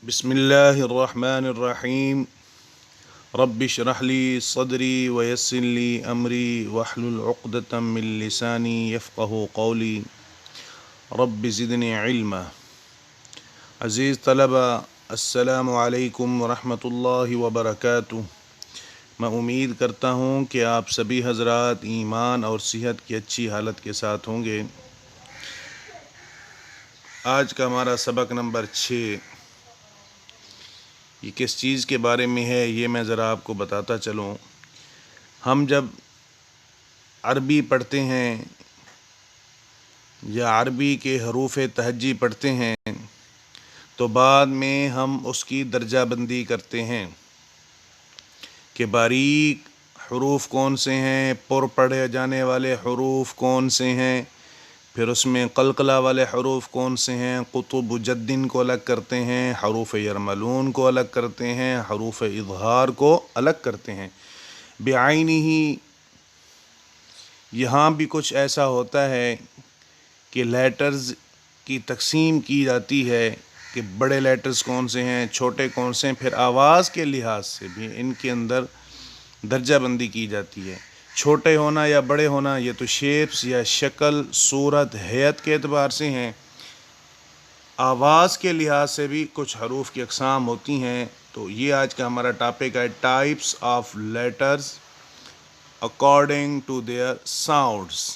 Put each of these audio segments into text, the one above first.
بسم اللہ الرحمن الرحیم رب اشرح لی صدری ویسر لی امری واحلل عقدۃ من لسانی یفقہوا قولی رب زدنی علما۔ عزیز طلبہ، السلام علیکم ورحمۃ اللہ وبرکاتہ۔ میں امید کرتا ہوں کہ آپ سبھی حضرات ایمان اور صحت کی اچھی حالت کے ساتھ ہوں گے۔ آج کا ہمارا سبق نمبر 6 یہ کس چیز کے بارے میں ہے، یہ میں ذرا آپ کو بتاتا چلوں۔ ہم جب عربی پڑھتے ہیں یا عربی کے حروف تہجی پڑھتے ہیں تو بعد میں ہم اس کی درجہ بندی کرتے ہیں کہ باریک حروف کون سے ہیں، پر پڑھے جانے والے حروف کون سے ہیں، پھر اس میں قلقلہ والے حروف کون سے ہیں، قطب جدن کو الگ کرتے ہیں، حروف یرملون کو الگ کرتے ہیں، حروف اظہار کو الگ کرتے ہیں۔ بعینہ یہاں بھی کچھ ایسا ہوتا ہے کہ لیٹرز کی تقسیم کی جاتی ہے کہ بڑے لیٹرز کون سے ہیں، چھوٹے کون سے ہیں، پھر آواز کے لحاظ سے بھی ان کے اندر درجہ بندی کی جاتی ہے۔ چھوٹے ہونا یا بڑے ہونا یہ تو شیپس یا شکل، صورت، ہیئت کے اعتبار سے ہیں۔ آواز کے لحاظ سے بھی کچھ حروف کی اقسام ہوتی ہیں۔ تو یہ آج کا ہمارا ٹاپک ہے، types of letters according to their sounds.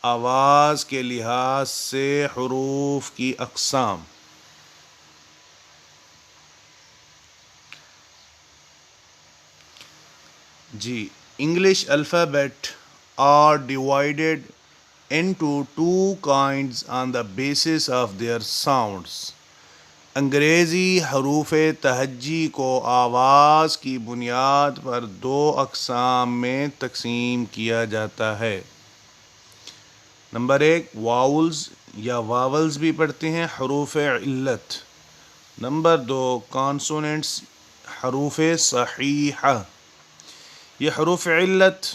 آواز کے لحاظ سے حروف کی اقسام۔ جی، English alphabet are divided into two kinds on the basis of their sounds۔ انگریزی حروف تہجی کو آواز کی بنیاد پر دو اقسام میں تقسیم کیا جاتا ہے۔ نمبر 1 واولز یا واولز بھی پڑھتے ہیں، حروف علت۔ نمبر 2 کانسوننٹس، حروف صحیحہ۔ یہ حروف علت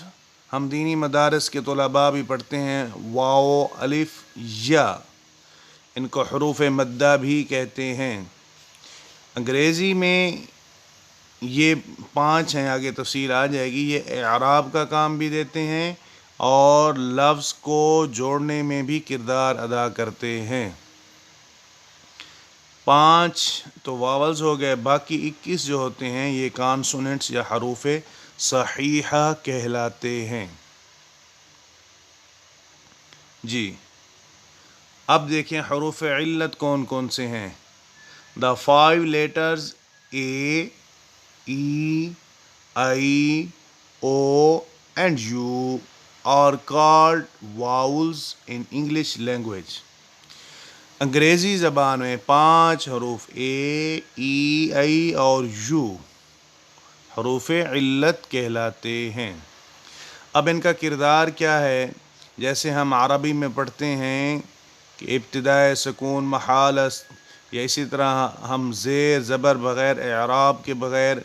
ہم دینی مدارس کے طلباء بھی پڑھتے ہیں، واو، الف، یا، ان کو حروف مدہ بھی کہتے ہیں۔ انگریزی میں یہ 5 ہیں، آگے تفصیل آ جائے گی۔ یہ اعراب کا کام بھی دیتے ہیں اور لفظ کو جوڑنے میں بھی کردار ادا کرتے ہیں۔ 5 تو واولز ہو گئے، باقی 21 جو ہوتے ہیں یہ کانسوننٹس یا حروف صحیحہ کہلاتے ہیں۔ جی، اب دیکھیں حروف علت کون کون سے ہیں۔ The 5 letters A, E, I, O and U are called vowels in English language۔ انگریزی زبان میں 5 حروف A, E, I اور U حروف علت کہلاتے ہیں۔ اب ان کا کردار کیا ہے؟ جیسے ہم عربی میں پڑھتے ہیں کہ ابتدائے سکون محال است، یا اسی طرح ہم زیر زبر بغیر اعراب کے بغیر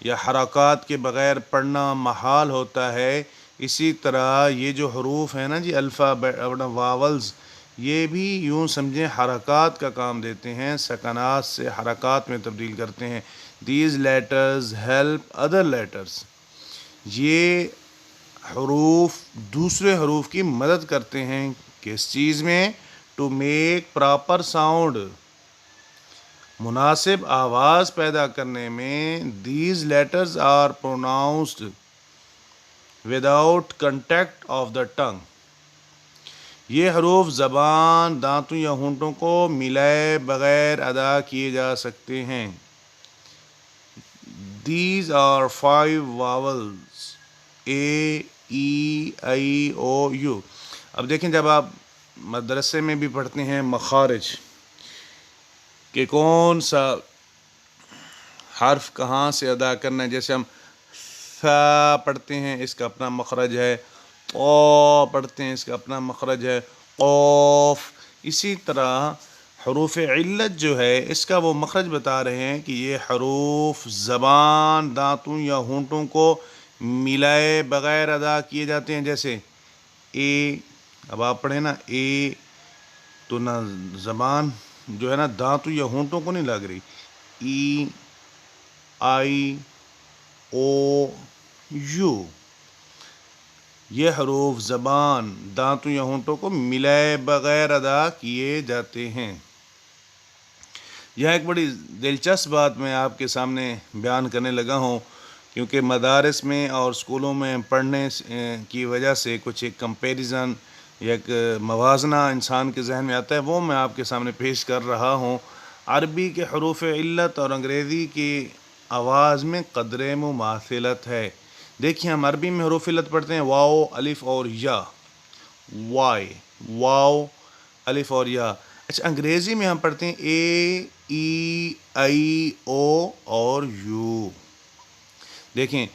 یا حرکات کے بغیر پڑھنا محال ہوتا ہے، اسی طرح یہ جو حروف ہیں نا جی واولز، یہ بھی یوں سمجھیں حرکات کا کام دیتے ہیں، سکنات سے حرکات میں تبدیل کرتے ہیں۔ These letters help other letters۔ یہ حروف دوسرے حروف کی مدد کرتے ہیں کس چیز میں؟ ٹو میک پراپر ساؤنڈ، مناسب آواز پیدا کرنے میں۔ These letters are pronounced without contact of the tongue۔ یہ حروف زبان، دانتوں یا ہونٹوں کو ملائے بغیر ادا کیے جا سکتے ہیں۔ These are 5 vowels A, E, I, O, U۔ اب دیکھیں جب آپ مدرسے میں بھی پڑھتے ہیں مخارج کہ کون سا حرف کہاں سے ادا کرنا ہے، جیسے ہم ثا پڑھتے ہیں اس کا اپنا مخرج ہے، قا پڑھتے ہیں اس کا اپنا مخرج ہے، قوف۔ اسی طرح حروف علت جو ہے اس کا وہ مخرج بتا رہے ہیں کہ یہ حروف زبان، دانتوں یا ہونٹوں کو ملائے بغیر ادا کیے جاتے ہیں۔ جیسے اے، اب آپ پڑھیں نا اے، تو نہ زبان جو ہے نا دانتوں یا ہونٹوں کو نہیں لگ رہی، ای آئی او یو، یہ حروف زبان، دانتوں یا ہونٹوں کو ملائے بغیر ادا کیے جاتے ہیں۔ یہاں ایک بڑی دلچسپ بات میں آپ کے سامنے بیان کرنے لگا ہوں، کیونکہ مدارس میں اور اسکولوں میں پڑھنے کی وجہ سے کچھ ایک کمپیریزن یا ایک موازنہ انسان کے ذہن میں آتا ہے، وہ میں آپ کے سامنے پیش کر رہا ہوں۔ عربی کے حروف علت اور انگریزی کی آواز میں قدر مماثلت ہے۔ دیکھیں، ہم عربی میں حروف علت پڑھتے ہیں واو، الف اور یا، وائی، واو، الف اور یا۔ اچھا، انگریزی میں ہم پڑھتے ہیں اے، ای، آئی، او اور یو۔ دیکھیں،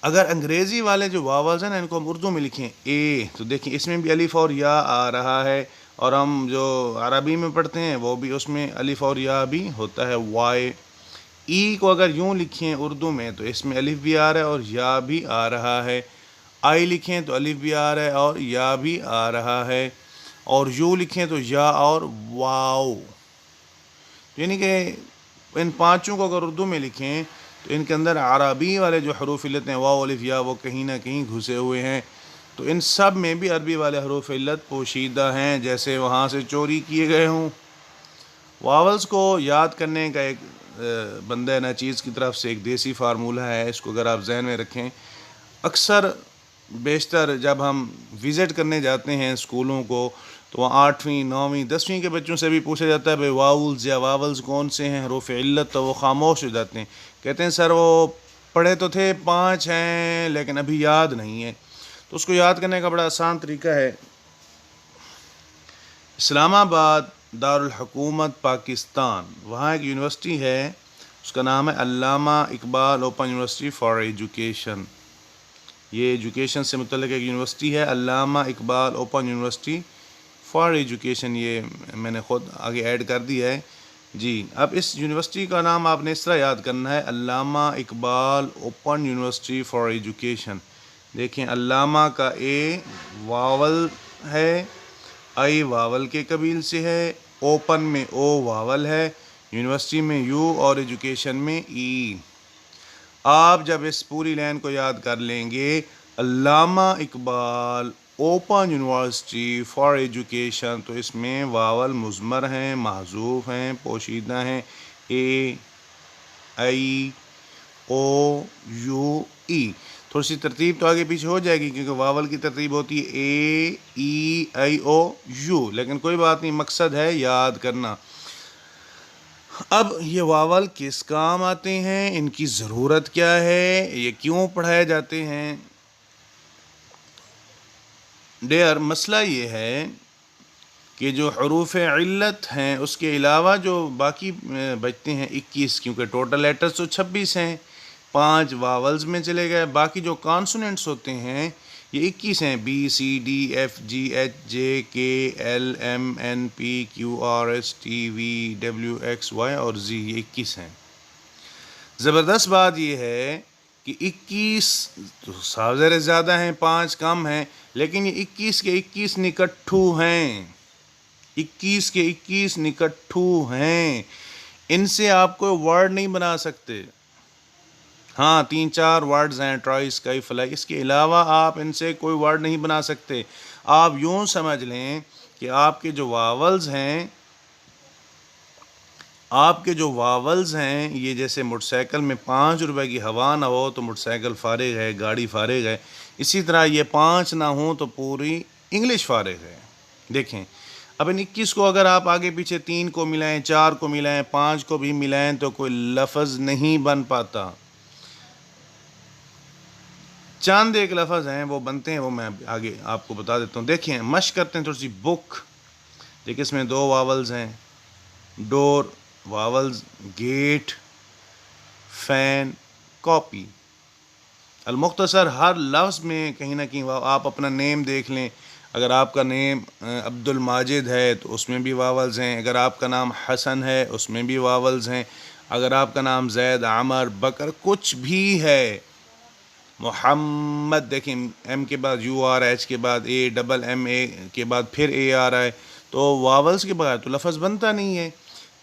اگر انگریزی والے جو واولز ہیں نا، ان کو ہم اردو میں لکھیں اے، تو دیکھیں اس میں بھی الف اور یا آ رہا ہے، اور ہم جو عربی میں پڑھتے ہیں وہ بھی اس میں الف اور یا بھی ہوتا ہے، وائی۔ ای کو اگر یوں لکھیں اردو میں تو اس میں الف بھی آ رہا ہے اور یا بھی آ رہا ہے۔ آئی لکھیں تو الف بھی آ رہا ہے اور یا بھی آ رہا ہے، اور یو لکھیں تو یا اور واو۔ یعنی کہ ان پانچوں کو اگر اردو میں لکھیں تو ان کے اندر عربی والے جو حروف علت ہیں واو، الف، یا، وہ کہیں نہ کہیں گھسے ہوئے ہیں۔ تو ان سب میں بھی عربی والے حروف علت پوشیدہ ہیں، جیسے وہاں سے چوری کیے گئے ہوں۔ واولز کو یاد کرنے کا ایک بندہ ناچیز کی طرف سے ایک دیسی فارمولہ ہے، اس کو اگر آپ ذہن میں رکھیں۔ اکثر بیشتر جب ہم وزٹ کرنے جاتے ہیں اسکولوں کو تو وہاں 8ویں 9ویں 10ویں کے بچوں سے بھی پوچھا جاتا ہے بھائی واولز یا واولز کون سے ہیں حروف علت، تو وہ خاموش ہو جاتے ہیں، کہتے ہیں سر وہ پڑھے تو تھے 5 ہیں لیکن ابھی یاد نہیں ہے۔ تو اس کو یاد کرنے کا بڑا آسان طریقہ ہے۔ اسلام آباد دارالحکومت پاکستان، وہاں ایک یونیورسٹی ہے، اس کا نام ہے علامہ Iqbal open university for education. یہ ایجوکیشن سے متعلق ایک یونیورسٹی ہے، علامہ Iqbal open university for education, یہ میں نے خود آگے ایڈ کر دیا ہے جی۔ اب اس یونیورسٹی کا نام آپ نے اس طرح یاد کرنا ہے، علامہ Iqbal open university for education. دیکھیں، علامہ کا اے واول ہے، آئی واول کے قبیل سے ہے، اوپن میں او واول ہے، یونیورسٹی میں یو اور ایجوکیشن میں ای۔ آپ جب اس پوری لائن کو یاد کر لیں گے، علامہ Iqbal open university for education, تو اس میں واول مضمر ہیں، محذوف ہیں، پوشیدہ ہیں، اے، آئی، او، یو، ای۔ تھوڑی سی ترتیب تو آگے پیچھے ہو جائے گی کیونکہ واول کی ترتیب ہوتی ہے اے، ای، آئی، او، یو، لیکن کوئی بات نہیں، مقصد ہے یاد کرنا۔ اب یہ واول کس کام آتے ہیں، ان کی ضرورت کیا ہے، یہ کیوں پڑھائے جاتے ہیں؟ ڈیئر، مسئلہ یہ ہے کہ جو حروف علت ہیں اس کے علاوہ جو باقی بچتے ہیں 21، کیونکہ ٹوٹل لیٹرز تو 26 ہیں، 5 واولز میں چلے گئے، باقی جو کانسوننٹس ہوتے ہیں یہ 21 ہیں، B, C, D, F, G, H, J, K, L, M, N, P, Q, R, S, T, V, W, X, Y اور زی، یہ 21 ہیں۔ زبردست بات یہ ہے کہ 21 تو ساوزر زیادہ ہیں، 5 کم ہیں، لیکن یہ 21 کے 21 نکٹھو ہیں، 21 کے 21 نکٹھو ہیں، ان سے آپ کوئی ورڈ نہیں بنا سکتے۔ ہاں، 3-4 ورڈز ہیں، ٹرائی، اسکائی، فلائی، اس کے علاوہ آپ ان سے کوئی ورڈ نہیں بنا سکتے۔ آپ یوں سمجھ لیں کہ آپ کے جو واولز ہیں یہ جیسے موٹر سائیکل میں 5 روپے کی ہوا نہ ہو تو موٹر سائیکل فارغ ہے، گاڑی فارغ ہے، اسی طرح یہ 5 نہ ہوں تو پوری انگلش فارغ ہے۔ دیکھیں، اب ان 21 کو اگر آپ آگے پیچھے 3 کو ملائیں، 4 کو ملائیں، 5 کو بھی ملائیں تو کوئی لفظ نہیں بن پاتا۔ چاند ایک لفظ ہیں وہ بنتے ہیں، وہ میں آگے آپ کو بتا دیتا ہوں۔ دیکھیں، مشق کرتے ہیں تھوڑی سی۔ بک، دیکھیں اس میں 2 واولز ہیں، ڈور واولز، گیٹ، فین، کاپی۔ المختصر ہر لفظ میں کہیں نہ کہیں آپ اپنا نیم دیکھ لیں، اگر آپ کا نیم عبد الماجد ہے تو اس میں بھی واولز ہیں، اگر آپ کا نام حسن ہے اس میں بھی واولز ہیں، اگر آپ کا نام زید، عمر، بکر کچھ بھی ہے، محمد، دیکھیں ایم کے بعد یو آ رہا ہے، ایچ کے بعد اے، ڈبل ایم اے کے بعد پھر اے آ رہا ہے، تو واولز کے بغیر تو لفظ بنتا نہیں ہے۔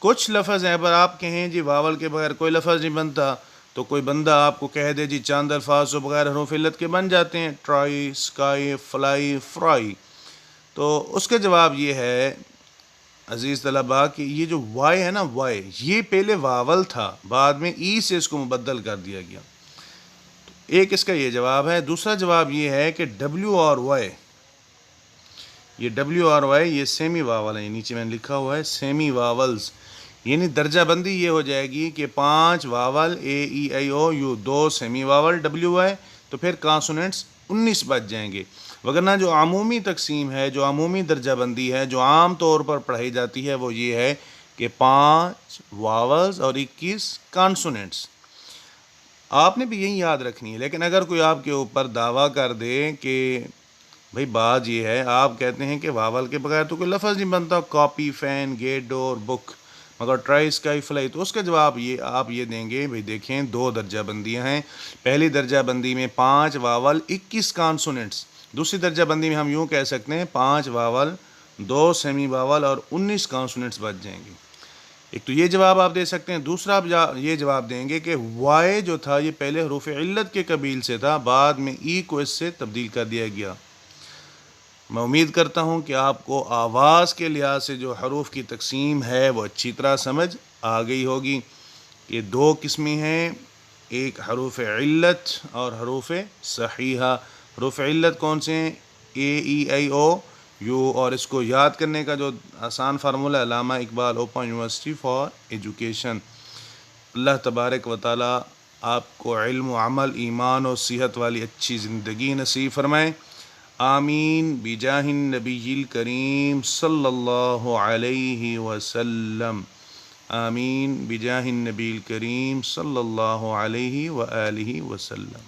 کچھ لفظ ہیں پر آپ کہیں جی واول کے بغیر کوئی لفظ نہیں بنتا، تو کوئی بندہ آپ کو کہہ دے جی چاند الفاظ تو بغیر حروف علت کے بن جاتے ہیں، ٹرائی، اسکائی، فلائی، فرائی. تو اس کا جواب یہ ہے عزیز طلباء کہ یہ جو وائی ہے نا، وائی یہ پہلے واول تھا، بعد میں ای سے اس کو مبدل کر دیا گیا. ایک اس کا یہ جواب ہے. دوسرا جواب یہ ہے کہ ڈبلیو اور وائی، یہ ڈبلیو اور وائی یہ سیمی واول ہیں، نیچے میں نے لکھا ہوا ہے سیمی واولز، یعنی درجہ بندی یہ ہو جائے گی کہ 5 vowel A E I O U, 2 semi vowel W Y, تو پھر کانسوننٹس 19 بچ جائیں گے. وگرنہ جو عمومی تقسیم ہے، جو عمومی درجہ بندی ہے، جو عام طور پر پڑھائی جاتی ہے، وہ یہ ہے کہ 5 واولز اور 21 کانسوننٹس. آپ نے بھی یہی یاد رکھنی ہے. لیکن اگر کوئی آپ کے اوپر دعویٰ کر دے کہ بھئی بات یہ ہے، آپ کہتے ہیں کہ واول کے بغیر تو کوئی لفظ نہیں بنتا، کاپی، فین، گیٹ، ڈور، بک، مگر ٹرائی، اسکائی، فلائی، تو اس کا جواب یہ آپ یہ دیں گے بھئی دیکھیں 2 درجہ بندیاں ہیں. پہلی درجہ بندی میں 5 واول 21 کانسوننٹس، دوسری درجہ بندی میں ہم یوں کہہ سکتے ہیں 5 واول 2 سیمی واول اور 19 کانسوننٹس بچ جائیں گے. ایک تو یہ جواب آپ دے سکتے ہیں. دوسرا آپ یہ جواب دیں گے کہ وائی جو تھا یہ پہلے حروف علت کے قبیل سے تھا، بعد میں ای کو اس سے تبدیل کر دیا گیا. میں امید کرتا ہوں کہ آپ کو آواز کے لحاظ سے جو حروف کی تقسیم ہے وہ اچھی طرح سمجھ آ گئی ہوگی. یہ 2 قسمیں ہیں، ایک حروف علت اور حروف صحیحہ. حروف علت کون سے ہیں؟ اے ای آئی او یو، اور اس کو یاد کرنے کا جو آسان formula Allama Iqbal open university for education. اللہ تبارک و تعالی آپ کو علم و عمل، ایمان و صحت والی اچھی زندگی نصیب فرمائے. آمین بجاہ النبی الکریم صلی اللہ علیہ وسلم. آمین بجاہ النبی الکریم صلی اللہ علیہ وآلہ وسلم.